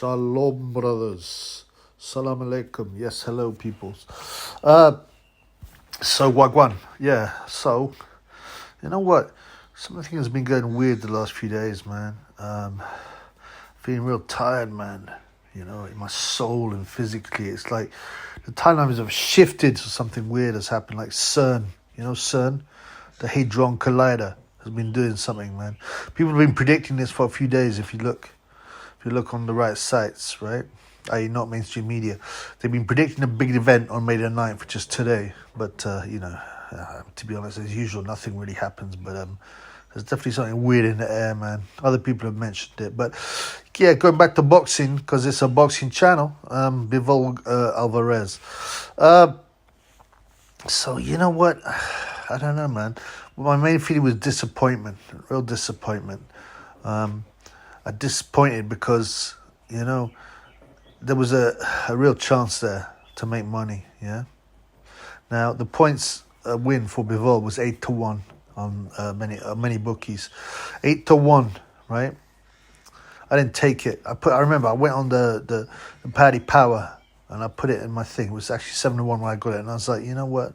Shalom, brothers. Salam alaikum. Yes, hello, peoples. So, Wagwan. Yeah, so, you know what? Something has been going weird the last few days, man. Feeling real tired, man. You know, in my soul and physically. It's like the timelines have shifted, so something weird has happened. Like CERN. You know, CERN? The Hadron Collider has been doing something, man. People have been predicting this for a few days. If you look on the right sites, right, i.e. not mainstream media, they've been predicting a big event on May the 9th, which is today. But, to be honest, as usual, nothing really happens. But there's definitely something weird in the air, man. Other people have mentioned it. But, yeah, going back to boxing, because it's a boxing channel, Bivol Alvarez. So, you know what? I don't know, man. My main feeling was disappointment, real disappointment. I disappointed because, you know, there was a real chance there to make money, yeah? Now, the points win for Bivol was 8-1 on many bookies. 8-1, right? I didn't take it. I remember I went on the Paddy Power and I put it in my thing. It was actually 7-1 when I got it. And I was like, you know what?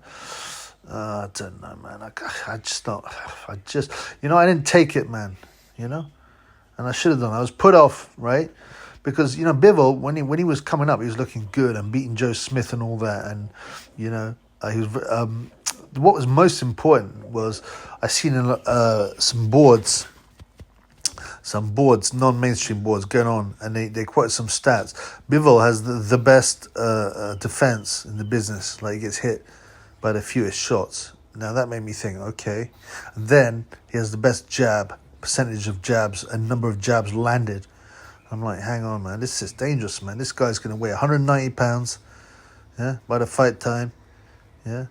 I don't know, man. I didn't take it, man, you know? And I should have done. I was put off, right? Because, you know, Bivol, when he was coming up, he was looking good and beating Joe Smith and all that. And, you know, he was. What was most important was I seen some boards, non-mainstream boards going on, and they quote some stats. Bivol has the best defense in the business. Like, he gets hit by the fewest shots. Now, that made me think, okay. And then he has the best percentage of jabs and number of jabs landed. I'm like, hang on, man, this is dangerous, man. This guy's going to weigh 190 pounds, yeah, by the fight time, yeah.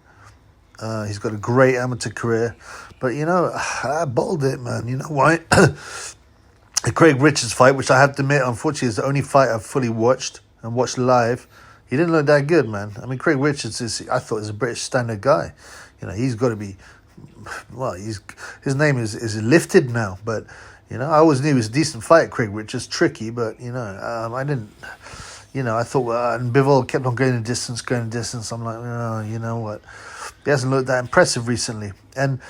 He's got a great amateur career, but, you know, I bowled it, man. You know why? The Craig Richards fight, which I have to admit, unfortunately, is the only fight I've fully watched and watched live. He didn't look that good, man. I mean, Craig Richards I thought, is a British standard guy. You know, he's got to be. Well, his name is lifted now, but, you know, I always knew he was a decent fight, Craig Richards. Tricky, but, you know, I didn't, you know, I thought, and Bivol kept on going the distance. I'm like, oh, you know what, he hasn't looked that impressive recently. And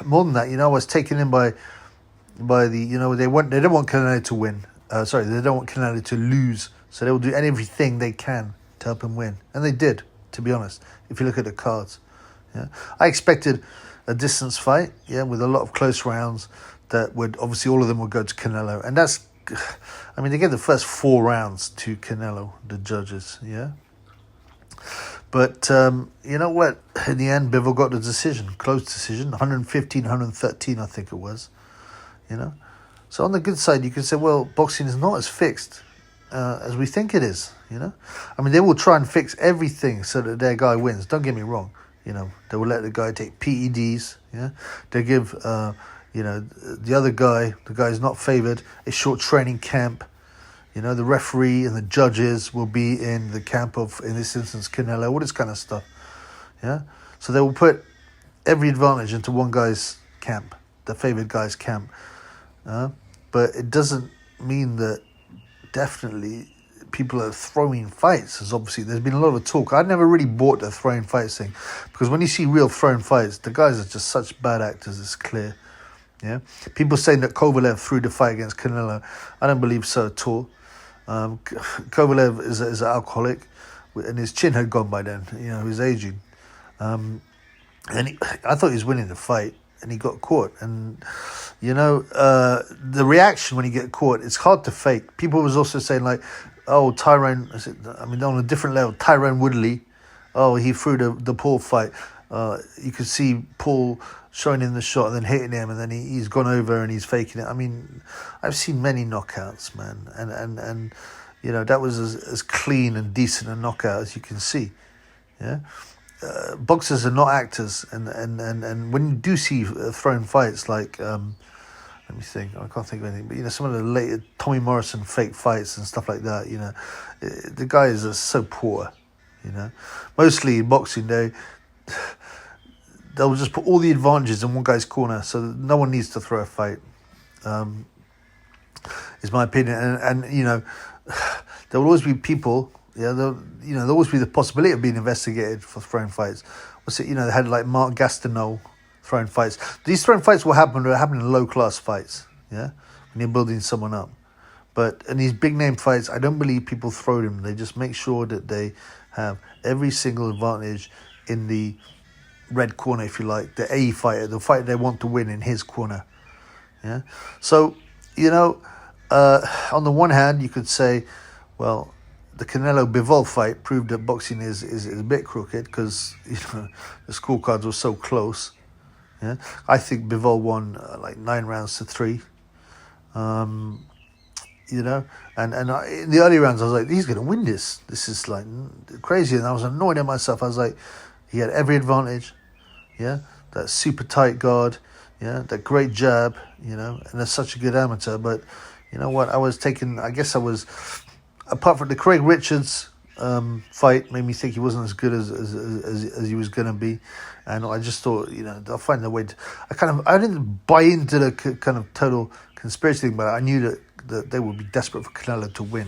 more than that, you know, I was taken in by the, you know, they don't want Canelo to win. They don't want Canelo to lose, so they will do everything they can to help him win, and they did, to be honest. If you look at the cards, yeah, I expected a distance fight, yeah, with a lot of close rounds that would, obviously all of them would go to Canelo. And that's, I mean, they gave the first 4 rounds to Canelo, the judges, yeah. But, you know what, in the end, Bivol got the decision, close decision, 115, 113, I think it was, you know. So on the good side, you can say, well, boxing is not as fixed as we think it is, you know. I mean, they will try and fix everything so that their guy wins, don't get me wrong. You know, they will let the guy take PEDs, yeah. They give, you know, the other guy, the guy who's not favoured, a short training camp. You know, the referee and the judges will be in the camp of, in this instance, Canelo, all this kind of stuff, yeah. So they will put every advantage into one guy's camp, the favoured guy's camp. But it doesn't mean that definitely people are throwing fights, as obviously there's been a lot of talk. I never really bought the throwing fights thing, because when you see real throwing fights, the guys are just such bad actors, it's clear. Yeah, people saying that Kovalev threw the fight against Canelo, I don't believe so at all. Kovalev is an alcoholic, and his chin had gone by then. You know, he was aging, and I thought he was winning the fight, and he got caught. And, you know, the reaction when you get caught, it's hard to fake. People was also saying, like, oh, on a different level, Tyrone Woodley, oh, he threw the Paul fight. You could see Paul showing him the shot and then hitting him, and then he's gone over and he's faking it. I mean, I've seen many knockouts, man, and you know, that was as clean and decent a knockout as you can see, yeah. Boxers are not actors, and when you do see thrown fights like, let me think, I can't think of anything, but, you know, some of the later Tommy Morrison fake fights and stuff like that, you know, the guys are so poor, you know. Mostly in boxing, they'll just put all the advantages in one guy's corner, so that no one needs to throw a fight, is my opinion. And you know, there will always be people. Yeah, there'll always be the possibility of being investigated for throwing fights. What's it? They had like Mark Gastineau throwing fights. These throwing fights will happen. They're happening in low class fights. Yeah, when you're building someone up. But in these big name fights, I don't believe people throw them. They just make sure that they have every single advantage in the red corner, if you like, the A fighter, the fighter they want to win in his corner. Yeah. So, on the one hand, you could say, well, the Canelo Bivol fight proved that boxing is a bit crooked because the scorecards were so close. Yeah, I think Bivol won like 9 rounds to 3. And in the early rounds I was like, he's going to win this. This is like crazy, and I was annoyed at myself. I was like, he had every advantage. Yeah, that super tight guard. Yeah, that great jab. And that's such a good amateur. But you know what? Apart from the Craig Richards fight, made me think he wasn't as good as he was going to be, and I just thought, I'll find a way to. I didn't buy into the kind of total conspiracy thing, but I knew that they would be desperate for Canelo to win,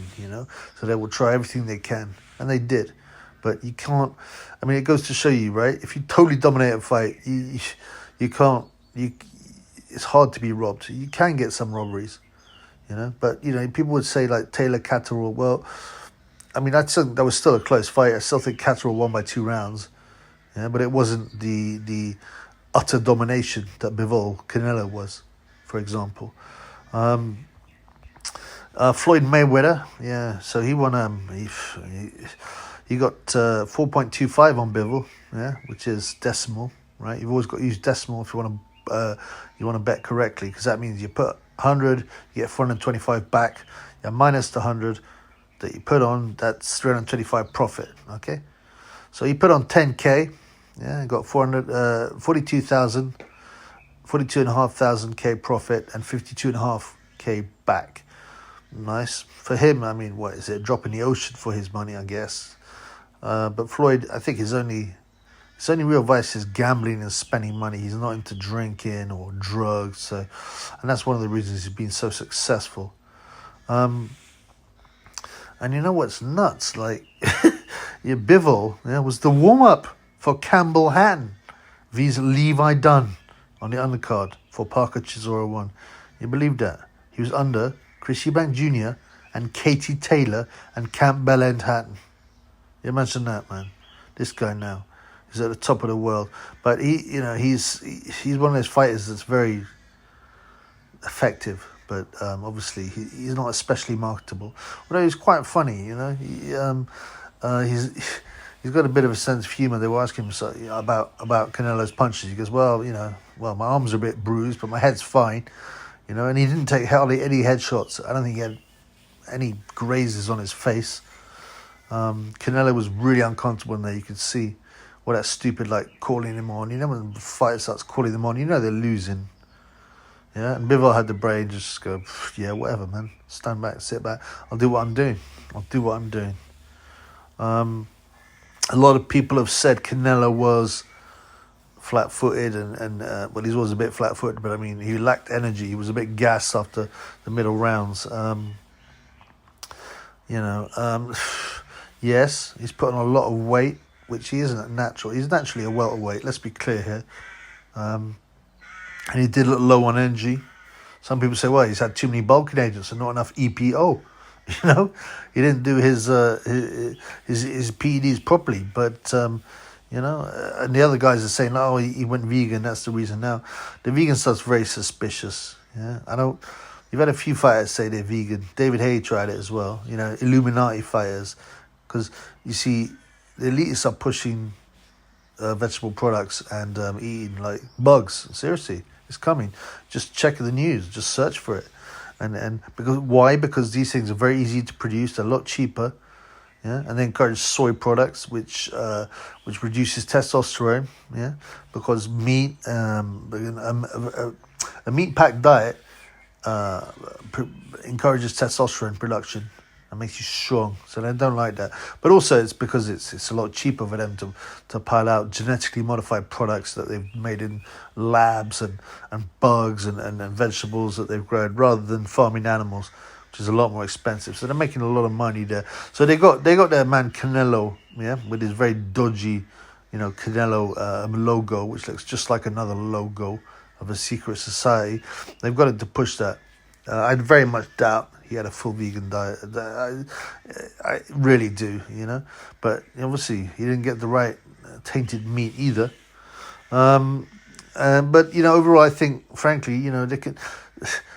so they will try everything they can, and they did. But you can't. I mean, it goes to show you, right? If you totally dominate a fight, you can't. It's hard to be robbed. You can get some robberies. But people would say like Taylor Catterall. Well, I mean, that was still a close fight. I still think Catterall won by 2 rounds. Yeah, but it wasn't the utter domination that Bivol Canelo was, for example. Floyd Mayweather, yeah. So he won. He got 4.25 on Bivol, yeah, which is decimal, right? You've always got to use decimal if you want to bet correctly, because that means you put 100, you get 425 back. Yeah, minus the 100 that you put on, that's 325 profit. Okay, so you put on 10k, yeah, got 42,500 K profit and 52.5k back. Nice for him. I mean, what is it? A drop in the ocean for his money, I guess. But Floyd, I think his only real vice is gambling and spending money. He's not into drinking or drugs, and that's one of the reasons he's been so successful. And you know what's nuts? Like, Bivol, was the warm-up for Campbell Hatton vs Levi Dunn on the undercard for Parker Chisora 1. You believe that? He was under Chris Eubank Jr. and Katie Taylor and Campbell and Hatton. You imagine that, man. This guy now. He's at the top of the world, but he's one of those fighters that's very effective, but obviously he's not especially marketable. Although he's quite funny, he's got a bit of a sense of humor. They were asking him about Canelo's punches. He goes, well, my arms are a bit bruised, but my head's fine, and he didn't take hardly any headshots. I don't think he had any grazes on his face. Canelo was really uncomfortable in there. You could see. Well, that stupid, calling him on. When the fighter starts calling them on, they're losing. Yeah, and Bivol had the brain just go, yeah, whatever, man. Stand back, sit back. I'll do what I'm doing. A lot of people have said Canelo was flat-footed, and he was a bit flat-footed, but I mean, he lacked energy. He was a bit gassed after the middle rounds. Yes, he's put on a lot of weight, which he isn't natural. He's naturally a welterweight, let's be clear here. And he did look low on energy. Some people say, well, he's had too many bulking agents and not enough EPO. He didn't do his PEDs properly. But, and the other guys are saying, oh, he went vegan, that's the reason now. The vegan stuff's very suspicious. Yeah, you've had a few fighters say they're vegan. David Haye tried it as well, Illuminati fighters. Because, you see, the elitists are pushing vegetable products and eating like bugs. Seriously, it's coming. Just check the news. Just search for it. And why? Because these things are very easy to produce. They're a lot cheaper. Yeah, and they encourage soy products, which reduces testosterone. Yeah, because meat, a meat-packed diet encourages testosterone production. That makes you strong, so they don't like that. But also, it's because it's a lot cheaper for them to pile out genetically modified products that they've made in labs and bugs and vegetables that they've grown, rather than farming animals, which is a lot more expensive. So they're making a lot of money there. So they got their man Canelo, with his very dodgy, Canelo logo, which looks just like another logo of a secret society. They've got it to push that. I very much doubt he had a full vegan diet. I really do, But obviously he didn't get the right tainted meat either. But overall, I think, frankly,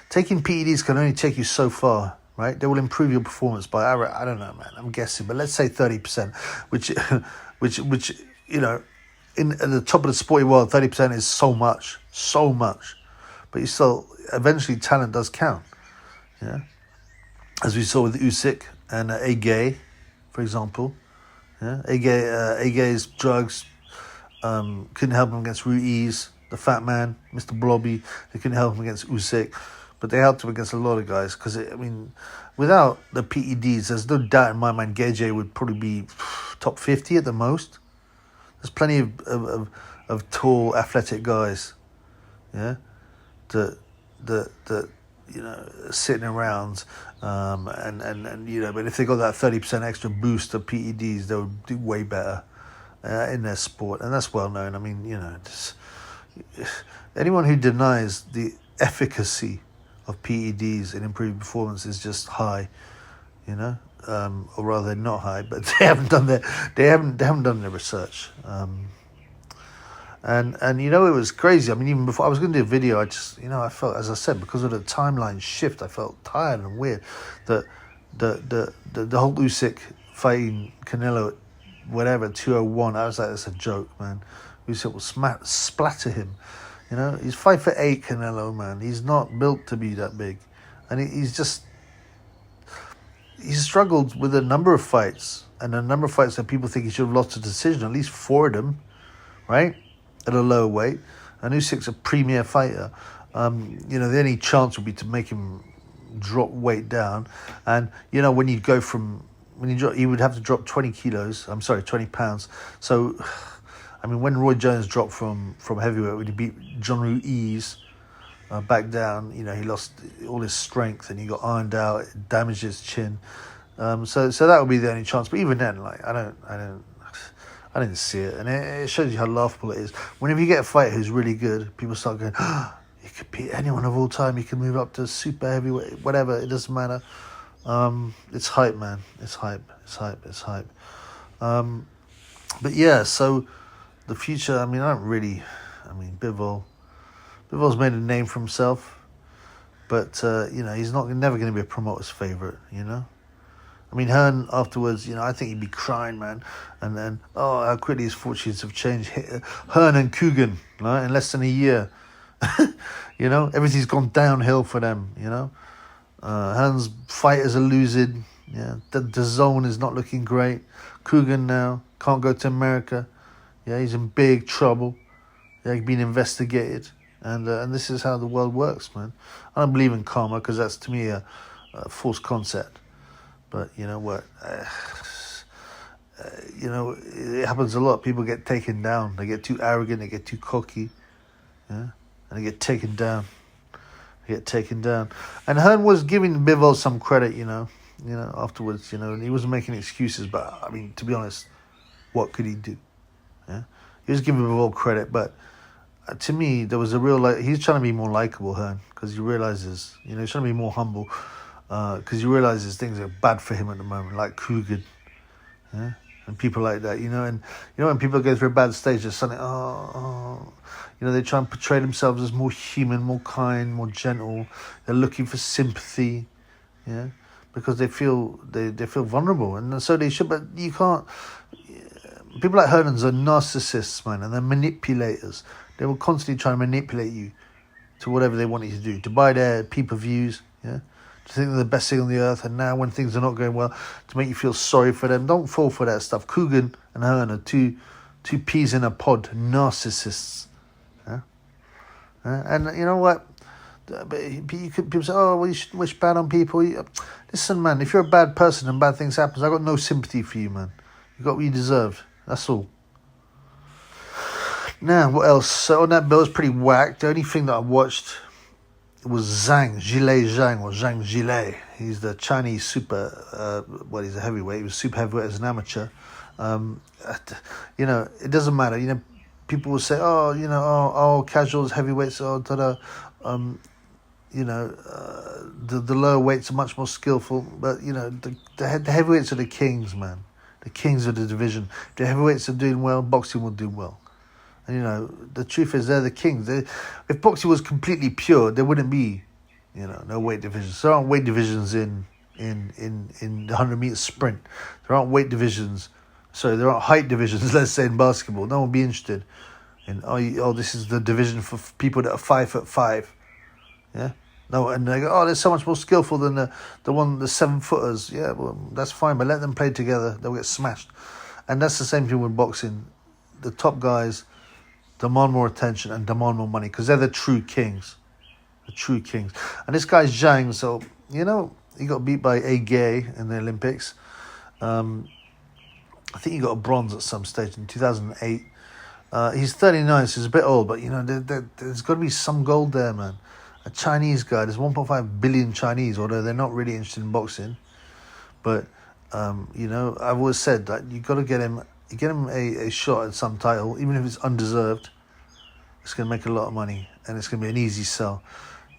taking PEDs can only take you so far, right? They will improve your performance by, I don't know, man, I'm guessing, but let's say 30%, which in at the top of the sporty world, 30% is so much. But you still, eventually, talent does count, as we saw with Usyk and Agay, for example. Agay's drugs couldn't help him against Ruiz, the fat man, Mr. Blobby. They couldn't help him against Usyk, but they helped him against a lot of guys. Because without the PEDs, there's no doubt in my mind Gage would probably be top 50 at the most. There's plenty of tall, athletic guys, that sitting around, but if they got that 30% extra boost of PEDs, they would do way better in their sport, and that's well known. Anyone who denies the efficacy of PEDs in improving performance is just high, or rather they're not high, but they haven't done their research. And it was crazy. Even before I was going to do a video, I felt, as I said, because of the timeline shift, I felt tired and weird. That the whole Usyk fighting Canelo, whatever 201, I was like, that's a joke, man. Usyk will splatter him. He's 5'8", Canelo, man. He's not built to be that big, and he's struggled with a number of fights, and a number of fights that people think he should have lost a decision, at least 4 of them, right, at a lower weight. And Usyk's a premier fighter. The only chance would be to make him drop weight down, and when you go from he would have to drop 20 pounds. So, when Roy Jones dropped from heavyweight, when he beat John Ruiz back down, he lost all his strength and he got ironed out, it damaged his chin. So that would be the only chance. But even then, I didn't see it, and it shows you how laughable it is. Whenever you get a fighter who's really good, people start going, he could beat anyone of all time. He can move up to super heavyweight, whatever. It doesn't matter. It's hype, man. It's hype. But yeah, so the future. Bivol's made a name for himself, but he's never going to be a promoter's favorite. Hearn afterwards, I think he'd be crying, man. And then, how quickly his fortunes have changed. Hearn and Coogan, right, in less than a year. Everything's gone downhill for them, Hearn's fighters are losing. The zone is not looking great. Coogan now can't go to America. He's in big trouble. He's been investigated. And this is how the world works, man. I don't believe in karma because that's, to me, a false concept. But you know what? It happens a lot. People get taken down. They get too arrogant. They get too cocky. And they get taken down. And Hearn was giving Bivol some credit, afterwards, and he wasn't making excuses. But, to be honest, what could he do? He was giving Bivol credit, but to me, there was a real... he's trying to be more likable, Hearn, because he realizes, he's trying to be more humble. Because he realizes things are bad for him at the moment, like Coogan, and people like that, And when people go through a bad stage, there's something. They try and portray themselves as more human, more kind, more gentle. They're looking for sympathy, because they feel vulnerable, and so they should. But you can't. People like Hernans are narcissists, man, and they're manipulators. They will constantly try and manipulate you to whatever they want you to do, to buy their pay-per-views, to think they're the best thing on the earth, and now when things are not going well, to make you feel sorry for them. Don't fall for that stuff. Coogan and Hearn are two peas in a pod, narcissists. And you know what? People say, well, you should wish bad on people. Listen, man, if you're a bad person and bad things happen, I've got no sympathy for you, man. You got what you deserve. That's all. Now, what else? So on that bill, it's pretty whack. The only thing that I watched was Zhang or Zhang Zhilei. He's the Chinese super, he's a heavyweight. He was super heavyweight as an amateur. It doesn't matter. People will say, casuals, heavyweights, the lower weights are much more skillful. But, the heavyweights are the kings, man. The kings of the division. If the heavyweights are doing well, boxing will do well. And, the truth is they're the kings. If boxing was completely pure, there wouldn't be, no weight divisions. There aren't weight divisions in the 100-meter sprint. There aren't weight divisions. Sorry, there aren't height divisions, let's say, in basketball. No one would be interested in, this is the division for people that are 5'5". Yeah? No, and they go, they're so much more skillful than the 7-footers. Yeah, well, that's fine, but let them play together. They'll get smashed. And that's the same thing with boxing. The top guys demand more attention and demand more money because they're the true kings. The true kings. And this guy's Zhang, so, he got beat by A. Gay in the Olympics. I think he got a bronze at some stage in 2008. He's 39, so he's a bit old, but, there's got to be some gold there, man. A Chinese guy, there's 1.5 billion Chinese, although they're not really interested in boxing. But, I've always said that you got to get him a shot at some title, even if it's undeserved. It's going to make a lot of money, and it's going to be an easy sell.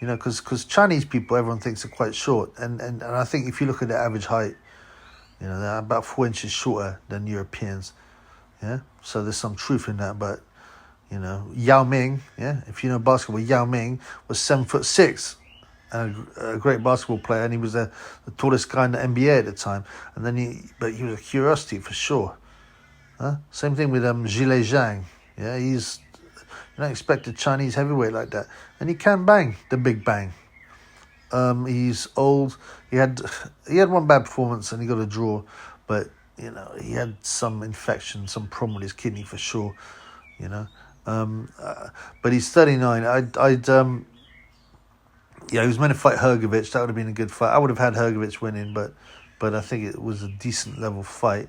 Because Chinese people, everyone thinks are quite short. And I think if you look at their average height, they're about 4 inches shorter than Europeans. Yeah, so there's some truth in that, but Yao Ming, if you know basketball, Yao Ming was 7'6", and a great basketball player, and he was the tallest guy in the NBA at the time. And then he was a curiosity for sure. Same thing with Zhilei Zhang. Yeah, you don't expect a Chinese heavyweight like that, and he can bang the big bang. He's old. He had one bad performance, and he got a draw, but he had some infection, some problem with his kidney for sure. But he's 39. He was meant to fight Hrgovic. That would have been a good fight. I would have had Hrgovic winning, but I think it was a decent level fight.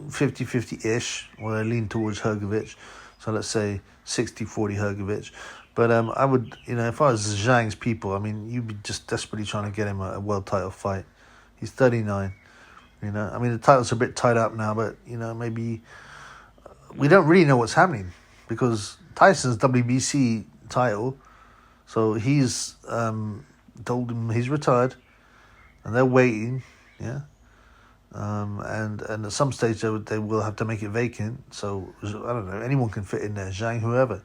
50-50-ish. Well, I lean towards Hrgovic. So let's say 60-40 Hrgovic. But I would, if I was Zhang's people, you'd be just desperately trying to get him a world title fight. He's 39. The title's a bit tied up now, but, maybe we don't really know what's happening because Tyson's WBC title, so he's told him he's retired and they're waiting, yeah. And at some stage they will have to make it vacant. So I don't know, anyone can fit in there, Zhang, whoever,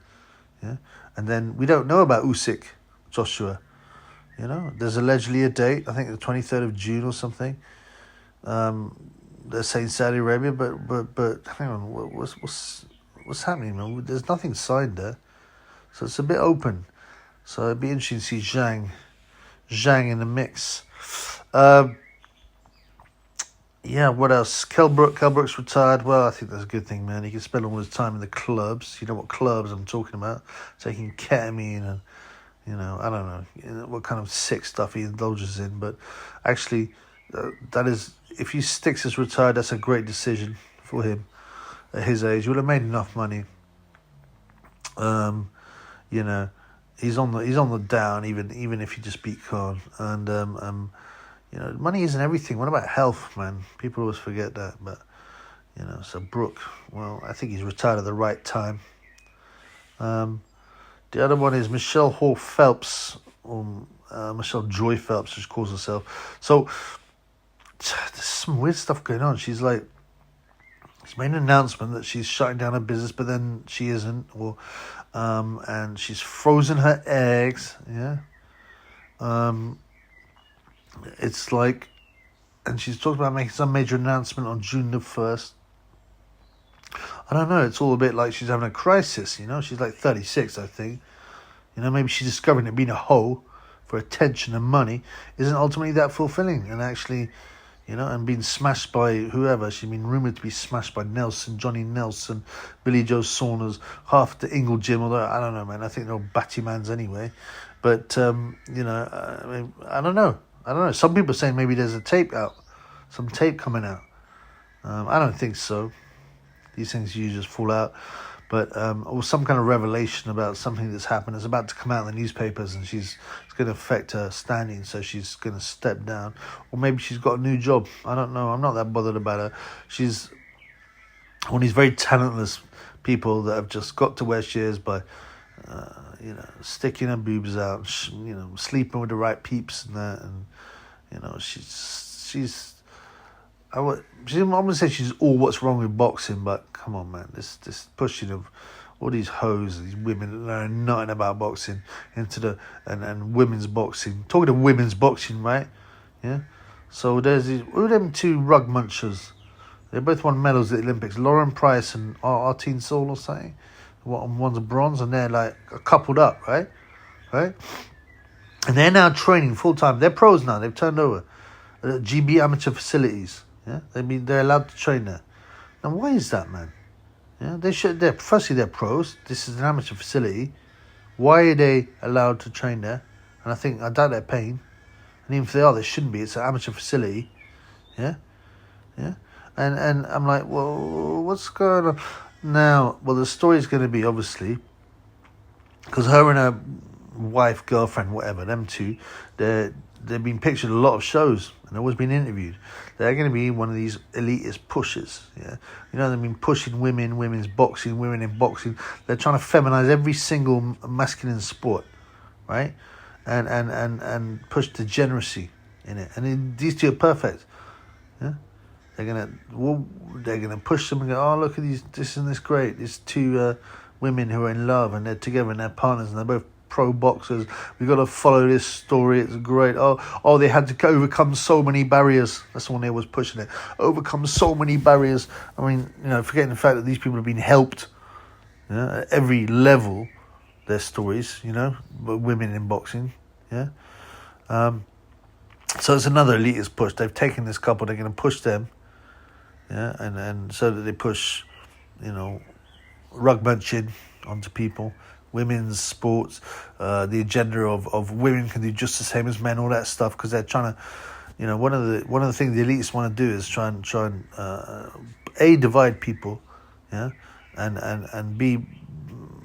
yeah. And then we don't know about Usyk, Joshua. There's allegedly a date. I think the 23rd of June or something. They're saying Saudi Arabia, but hang on, what's happening, man? There's nothing signed there, so it's a bit open. So it'd be interesting to see Zhang in the mix. What else? Kell Brook's retired. Well, I think that's a good thing, man. He can spend all his time in the clubs. You know what clubs I'm talking about? Taking ketamine and, I don't know what kind of sick stuff he indulges in. But actually, that is, if he sticks as retired, that's a great decision for him at his age. He would have made enough money. He's on the down, even if he just beat Khan. And money isn't everything. What about health, man? People always forget that. But so Brook, well, I think he's retired at the right time. The other one is Michelle Phelps, or Michelle Joy Phelps, she calls herself. So there's some weird stuff going on. She's made an announcement that she's shutting down her business, but then she isn't, and she's frozen her eggs. Yeah, it's like, and she's talking about making some major announcement on June the 1st. I don't know. It's all a bit like she's having a crisis. She's like 36, I think. Maybe she's discovering that being a hoe for attention and money isn't ultimately that fulfilling, and actually. And being smashed by whoever. She's been rumoured to be smashed by Johnny Nelson, Billy Joe Saunders, half the Ingle Gym, although I don't know, man. I think they're all batty mans anyway. But, I don't know. Some people are saying maybe there's some tape coming out. I don't think so. These things usually just fall out. but or some kind of revelation about something that's happened. It's about to come out in the newspapers, and it's going to affect her standing, so she's going to step down. Or maybe she's got a new job. I don't know. I'm not that bothered about her. She's one of these very talentless people that have just got to where she is by, sticking her boobs out, sleeping with the right peeps and that, and I'm gonna say she's all what's wrong with boxing, but come on, man, this pushing of all these hoes, these women that know nothing about boxing into the and women's boxing. Talking of women's boxing, right? Yeah. So there's these, who are them two rug munchers? They both won medals at the Olympics. Lauren Price and Artine Saul or something. One's a bronze, and they're like coupled up, right? Right? And they're now training full time. They're pros now. They've turned over GB amateur facilities. Yeah, they're allowed to train there. Now, why is that, man? Yeah, firstly they're pros. This is an amateur facility. Why are they allowed to train there? And I doubt they're paying. And even if they are, they shouldn't be. It's an amateur facility. Yeah, yeah. And I'm like, well, what's going on now? Well, the story's going to be obviously because her and her wife, girlfriend, whatever, them two, they've been pictured in a lot of shows and always been interviewed. They're going to be one of these elitist pushers. Yeah, they've been pushing women's boxing, women in boxing. They're trying to feminize every single masculine sport, right? And push degeneracy in it. And these two are perfect. Yeah. They're gonna push them and go, oh, look at this and this great. These two women who are in love and they're together and they're partners and they're both pro boxers. We've got to follow this story. It's great. Oh, they had to overcome so many barriers. That's the one they was pushing it. Overcome so many barriers. I mean, forgetting the fact that these people have been helped, at every level. Their stories, women in boxing, yeah. So it's another elitist push. They've taken this couple. They're going to push them. Yeah, and so that they push, rug bunching onto people, women's sports, the agenda of women can do just the same as men, all that stuff, because they're trying to, one of the things the elites want to do is try and divide people, yeah, and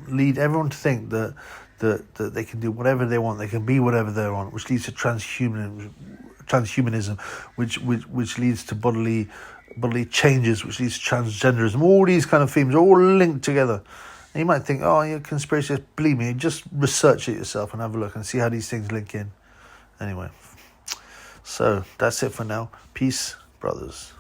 lead everyone to think that they can do whatever they want, they can be whatever they want, which leads to transhumanism, which leads to bodily changes, which leads to transgenderism. All these kind of themes are all linked together. And you might think, oh, you're a conspiracist. Believe me, just research it yourself and have a look and see how these things link in. Anyway, so that's it for now. Peace, brothers.